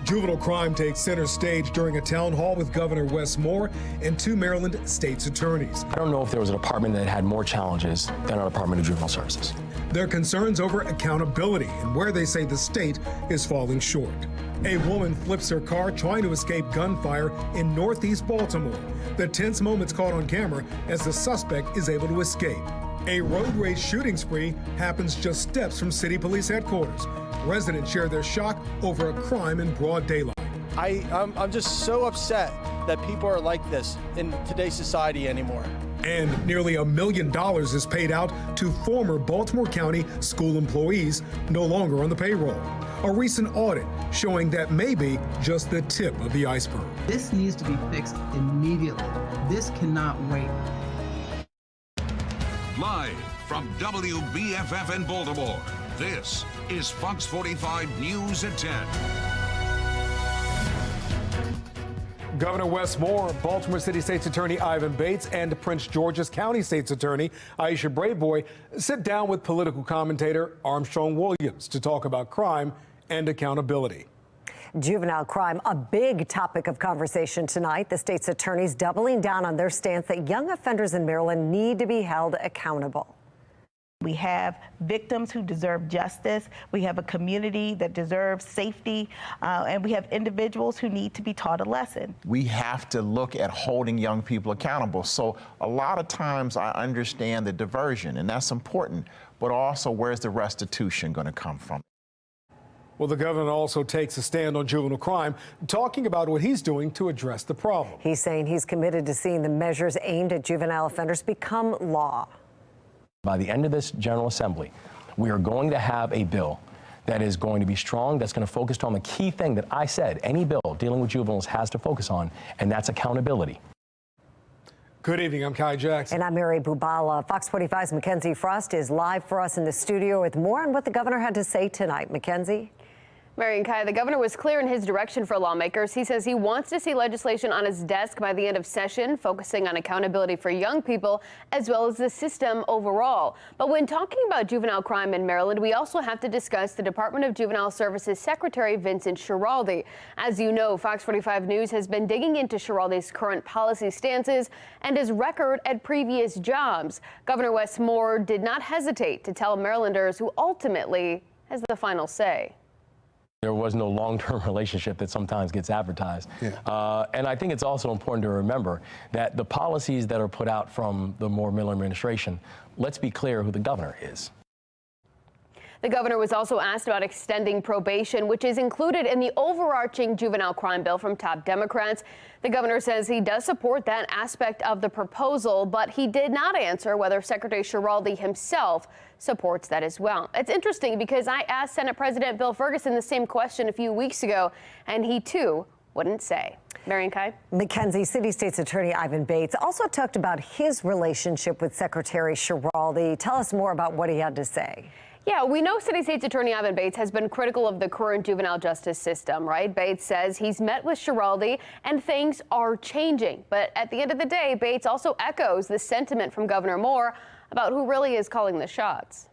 Juvenile crime takes center stage during a town hall with Governor Wes Moore and two Maryland state's attorneys. I don't know if there was a department that had more challenges than our Department of Juvenile Services. Their concerns over accountability and where they say the state is falling short. A woman flips her car trying to escape gunfire in northeast Baltimore. The tense moments caught on camera as the suspect is able to escape. A road rage shooting spree happens just steps from city police headquarters. Residents share their shock over a crime in broad daylight. I'm just so upset that people are like this in today's society anymore. And nearly $1 million is paid out to former Baltimore County school employees no longer on the payroll. A recent audit showing that may be just the tip of the iceberg. This needs to be fixed immediately. This cannot wait. Live from WBFF in Baltimore, this is Fox 45 News at 10. Governor Wes Moore, Baltimore City State's Attorney Ivan Bates, and Prince George's County State's Attorney Aisha Braveboy sit down with political commentator Armstrong Williams to talk about crime and accountability. Juvenile crime, a big topic of conversation tonight. The state's attorneys doubling down on their stance that young offenders in Maryland need to be held accountable. We have victims who deserve justice. We have a community that deserves safety, and we have individuals who need to be taught a lesson. We have to look at holding young people accountable. So a lot of times I understand the diversion, and that's important, but also where's the restitution going to come from? Well, the governor also takes a stand on juvenile crime, talking about what he's doing to address the problem. He's saying he's committed to seeing the measures aimed at juvenile offenders become law. By the end of this General Assembly, we are going to have a bill that is going to be strong, that's going to focus on the key thing that I said any bill dealing with juveniles has to focus on, and that's accountability. Good evening, I'm Kai Jackson. And I'm Mary Bubala. Fox 45's Mackenzie Frost is live for us in the studio with more on what the governor had to say tonight. Mackenzie? Mary and Kai, the governor was clear in his direction for lawmakers. He says he wants to see legislation on his desk by the end of session, focusing on accountability for young people as well as the system overall. But when talking about juvenile crime in Maryland, we also have to discuss the Department of Juvenile Services Secretary Vincent Schiraldi. As you know, Fox 45 News has been digging into Schiraldi's current policy stances and his record at previous jobs. Governor Wes Moore did not hesitate to tell Marylanders who ultimately has the final say. There was no long-term relationship that sometimes gets advertised. And I think it's also important to remember that the policies that are put out from the Moore-Miller administration, let's be clear who the governor is. The governor was also asked about extending probation, which is included in the overarching juvenile crime bill from top Democrats. The governor says he does support that aspect of the proposal, but he did not answer whether Secretary Schiraldi himself supports that as well. It's interesting because I asked Senate President Bill Ferguson the same question a few weeks ago, and he too wouldn't say. Marion Kai. Mackenzie, City State's Attorney Ivan Bates also talked about his relationship with Secretary Schiraldi. Tell us more about what he had to say. Yeah, we know City State's Attorney Ivan Bates has been critical of the current juvenile justice system, right? Bates says he's met with Schiraldi and things are changing. But at the end of the day, Bates also echoes the sentiment from Governor Moore about who really is calling the shots.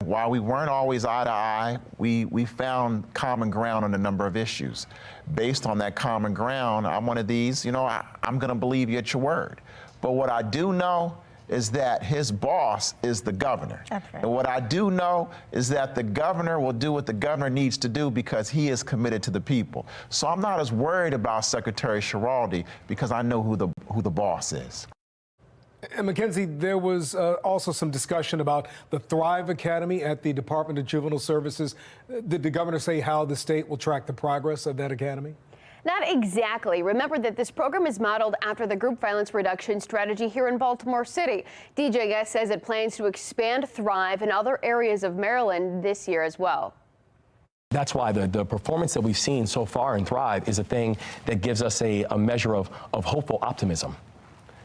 While we weren't always eye to eye, we found common ground on a number of issues. Based on that common ground, I'm one of these, I'm going to believe you at your word. But what I do know is that his boss is the governor. That's right. And what I do know is that the governor will do what the governor needs to do because he is committed to the people. So I'm not as worried about Secretary Schiraldi because I know who the boss is. And Mackenzie, there was also some discussion about the Thrive Academy at the Department of Juvenile Services. Did the governor say how the state will track the progress of that academy? Not exactly. Remember that this program is modeled after the group violence reduction strategy here in Baltimore City. DJS says it plans to expand Thrive in other areas of Maryland this year as well. That's why the performance that we've seen so far in Thrive is a thing that gives us a measure of hopeful optimism.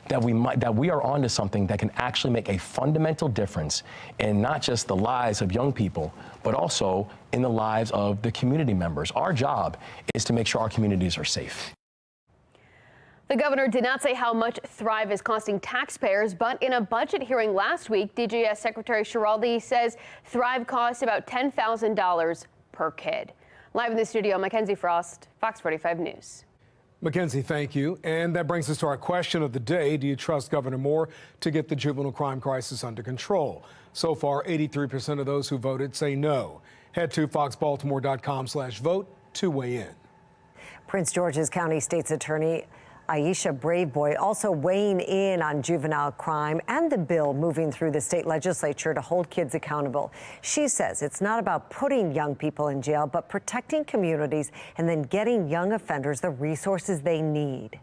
That we are onto something that can actually make a fundamental difference in not just the lives of young people, but also in the lives of the community members. Our job is to make sure our communities are safe. The governor did not say how much Thrive is costing taxpayers, but in a budget hearing last week, DJS Secretary Schiraldi says Thrive costs about $10,000 per kid. Live in the studio, Mackenzie Frost, Fox 45 News. Mackenzie, thank you. And that brings us to our question of the day. Do you trust Governor Moore to get the juvenile crime crisis under control? So far, 83% of those who voted say no. Head to foxbaltimore.com/vote to weigh in. Prince George's County State's Attorney Aisha Braveboy also weighing in on juvenile crime and the bill moving through the state legislature to hold kids accountable. She says it's not about putting young people in jail, but protecting communities and then getting young offenders the resources they need.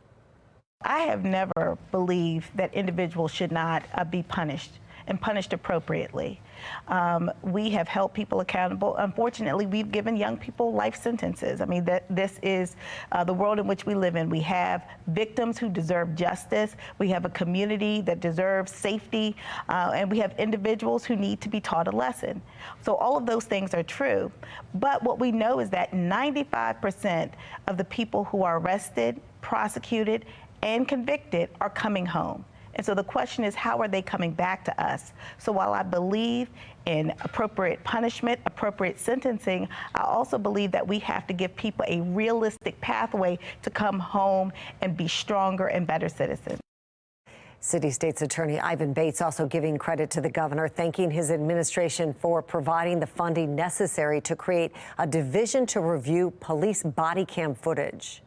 I have never believed that individuals should not be punished and punished appropriately. We have held people accountable. Unfortunately, we've given young people life sentences. I mean, this is the world in which we live in. We have victims who deserve justice. We have a community that deserves safety, and we have individuals who need to be taught a lesson. So all of those things are true. But what we know is that 95% of the people who are arrested, prosecuted, and convicted are coming home. And so the question is, how are they coming back to us? So while I believe in appropriate punishment, appropriate sentencing, I also believe that we have to give people a realistic pathway to come home and be stronger and better citizens. City State's Attorney Ivan Bates also giving credit to the governor, thanking his administration for providing the funding necessary to create a division to review police body cam footage.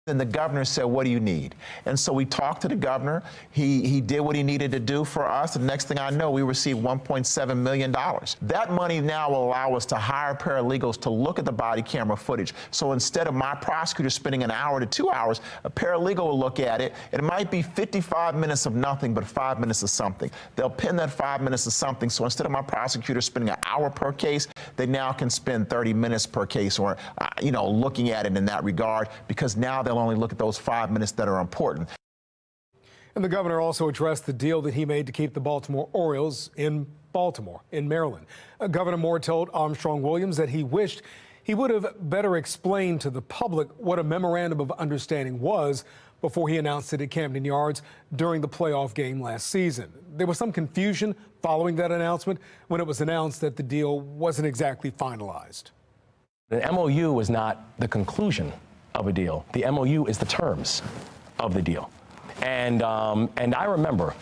And the governor said, what do you need? And so we talked to the governor. He did what he needed to do for us. And next thing I know, we received $1.7 million. That money now will allow us to hire paralegals to look at the body camera footage. So instead of my prosecutor spending an hour to 2 hours, a paralegal will look at it. It might be 55 minutes of nothing, but 5 minutes of something. They'll pin that 5 minutes of something. So instead of my prosecutor spending an hour per case, they now can spend 30 minutes per case or, looking at it in that regard, because now they'll only look at those 5 minutes that are important. And the governor also addressed the deal that he made to keep the Baltimore Orioles in Baltimore, in Maryland. Governor Moore told Armstrong Williams that he wished he would have better explained to the public what a memorandum of understanding was before he announced it at Camden Yards during the playoff game last season. There was some confusion following that announcement when it was announced that the deal wasn't exactly finalized. The MOU was not the conclusion of a deal. The MOU is the terms of the deal. And I remember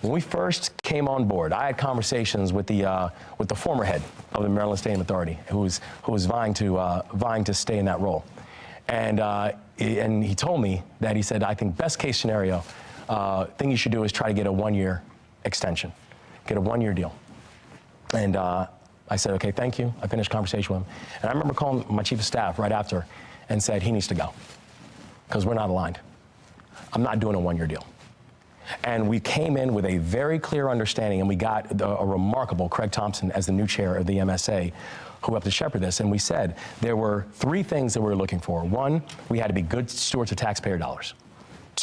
when we first came on board, I had conversations with the former head of the Maryland Stadium Authority, who was vying to stay in that role. And he told me that he said, I think best case scenario, thing you should do is try to get a 1-year extension, get a 1-year deal. And I said, okay, thank you. I finished conversation with him. And I remember calling my chief of staff right after and said, he needs to go because we're not aligned. I'm not doing a 1-year deal. And we came in with a very clear understanding, and we got a remarkable Craig Thompson as the new chair of the MSA, who helped to shepherd this. And we said there were 3 things that we were looking for. 1, we had to be good stewards of taxpayer dollars.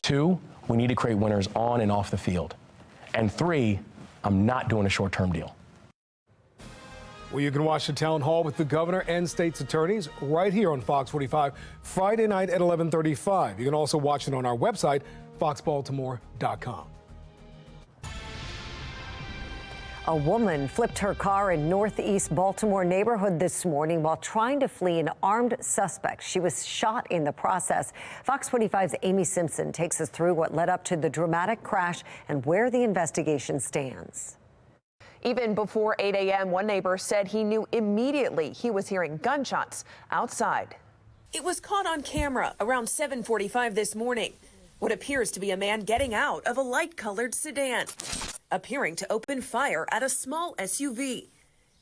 2, we need to create winners on and off the field. And 3, I'm not doing a short-term deal. Well, you can watch the town hall with the governor and state's attorneys right here on Fox 45 Friday night at 11:35. You can also watch it on our website, foxbaltimore.com. A woman flipped her car in northeast Baltimore neighborhood this morning while trying to flee an armed suspect. She was shot in the process. Fox 45's Amy Simpson takes us through what led up to the dramatic crash and where the investigation stands. Even before 8 a.m., one neighbor said he knew immediately he was hearing gunshots outside. It was caught on camera around 7:45 this morning. What appears to be a man getting out of a light-colored sedan, appearing to open fire at a small SUV.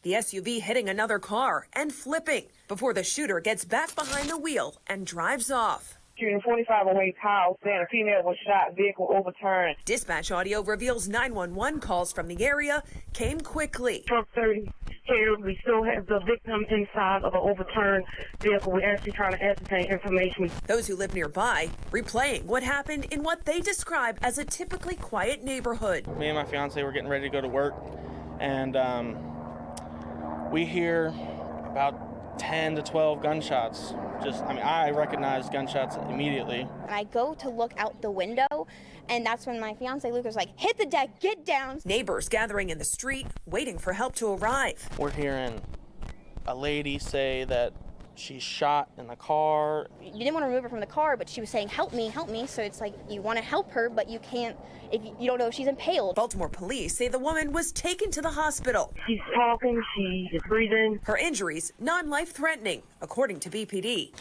The SUV hitting another car and flipping before the shooter gets back behind the wheel and drives off. In 45 away house, then a female was shot, vehicle overturned. Dispatch audio reveals 911 calls from the area came quickly. Truck 30 here, we still have the victim inside of an overturned vehicle. We're actually trying to ascertain information. Those who live nearby replaying what happened in what they describe as a typically quiet neighborhood. Me and my fiance were getting ready to go to work, and we hear about 10 to 12 gunshots. I recognized gunshots immediately. I go to look out the window, and that's when my fiance Luke was like, hit the deck, get down. Neighbors gathering in the street, waiting for help to arrive. We're hearing a lady say that she's shot in the car. You didn't want to remove her from the car, but she was saying, help me, help me. So it's like you want to help her, but you can't if you don't know if she's impaled. Baltimore police say the woman was taken to the hospital. She's talking, she is breathing. Her injuries non-life-threatening, according to BPD.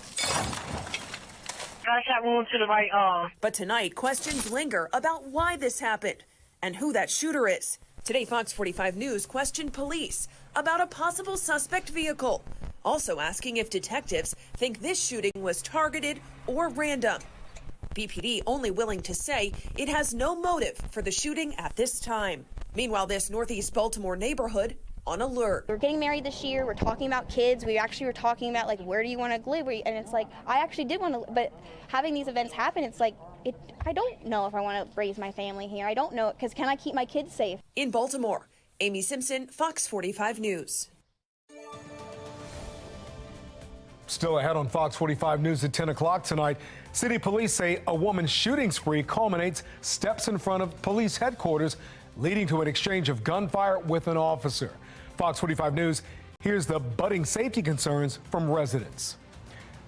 Gunshot wound to the right arm. But tonight, questions linger about why this happened and who that shooter is. Today, Fox 45 News questioned police about a possible suspect vehicle, also asking if detectives think this shooting was targeted or random. BPD only willing to say it has no motive for the shooting at this time. Meanwhile, this Northeast Baltimore neighborhood on alert. We're getting married this year. We're talking about kids. We actually were talking about, like, where do you want to live? And it's like, I actually did want to, but having these events happen, it's like, I don't know if I want to raise my family here. I don't know, because can I keep my kids safe? In Baltimore, Amy Simpson, Fox 45 News. Still ahead on Fox 45 News at 10 o'clock tonight, city police say a woman's shooting spree culminates steps in front of police headquarters, leading to an exchange of gunfire with an officer. Fox 45 News, here's the budding safety concerns from residents.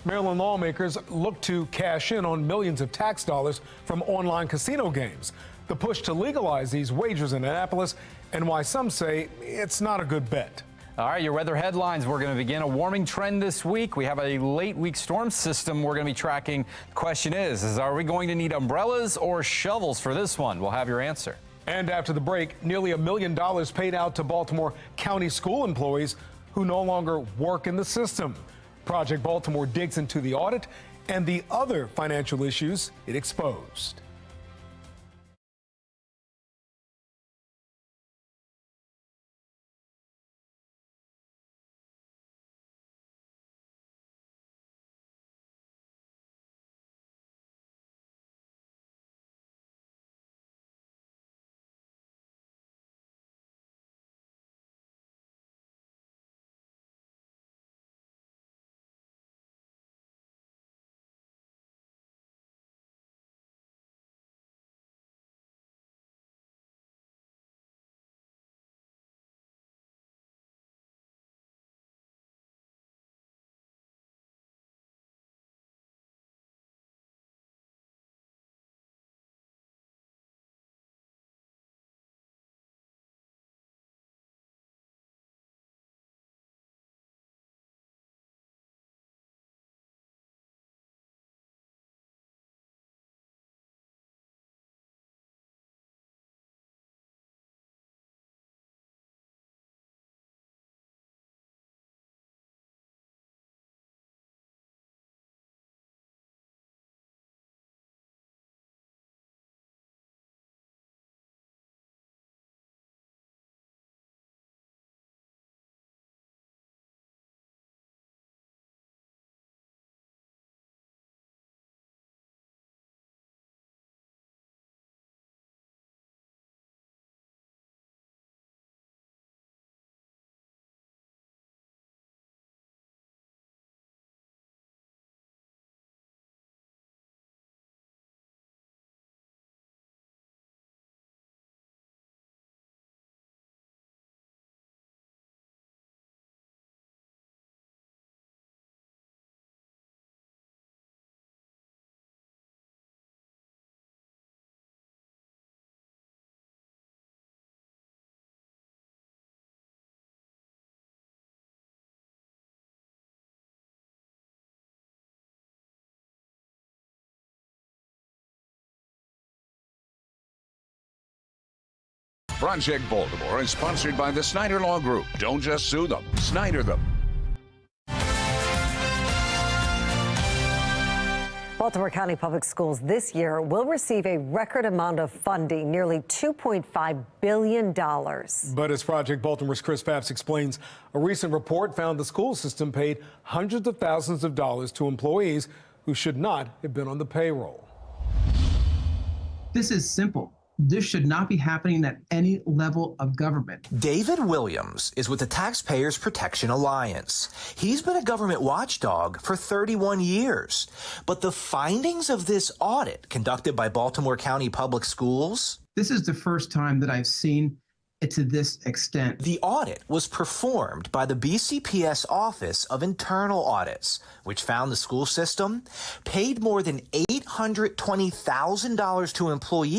Maryland lawmakers look to cash in on millions of tax dollars from online casino games. The push to legalize these wagers in Annapolis, and why some say it's not a good bet. All right, your weather headlines. We're going to begin a warming trend this week. We have a late week storm system we're going to be tracking. The question is are we going to need umbrellas or shovels for this one? We'll have your answer. And after the break, nearly $1 million paid out to Baltimore County school employees who no longer work in the system. Project Baltimore digs into the audit and the other financial issues it exposed. Project Baltimore is sponsored by the Snyder Law Group. Don't just sue them, Snyder them. Baltimore County Public Schools this year will receive a record amount of funding, nearly $2.5 billion. But as Project Baltimore's Chris Papps explains, a recent report found the school system paid hundreds of thousands of dollars to employees who should not have been on the payroll. This is simple. This should not be happening at any level of government. David Williams is with the Taxpayers Protection Alliance. He's been a government watchdog for 31 years. But the findings of this audit conducted by Baltimore County Public Schools. This is the first time that I've seen to this extent. The audit was performed by the BCPS Office of Internal Audits, which found the school system paid more than $820,000 to employees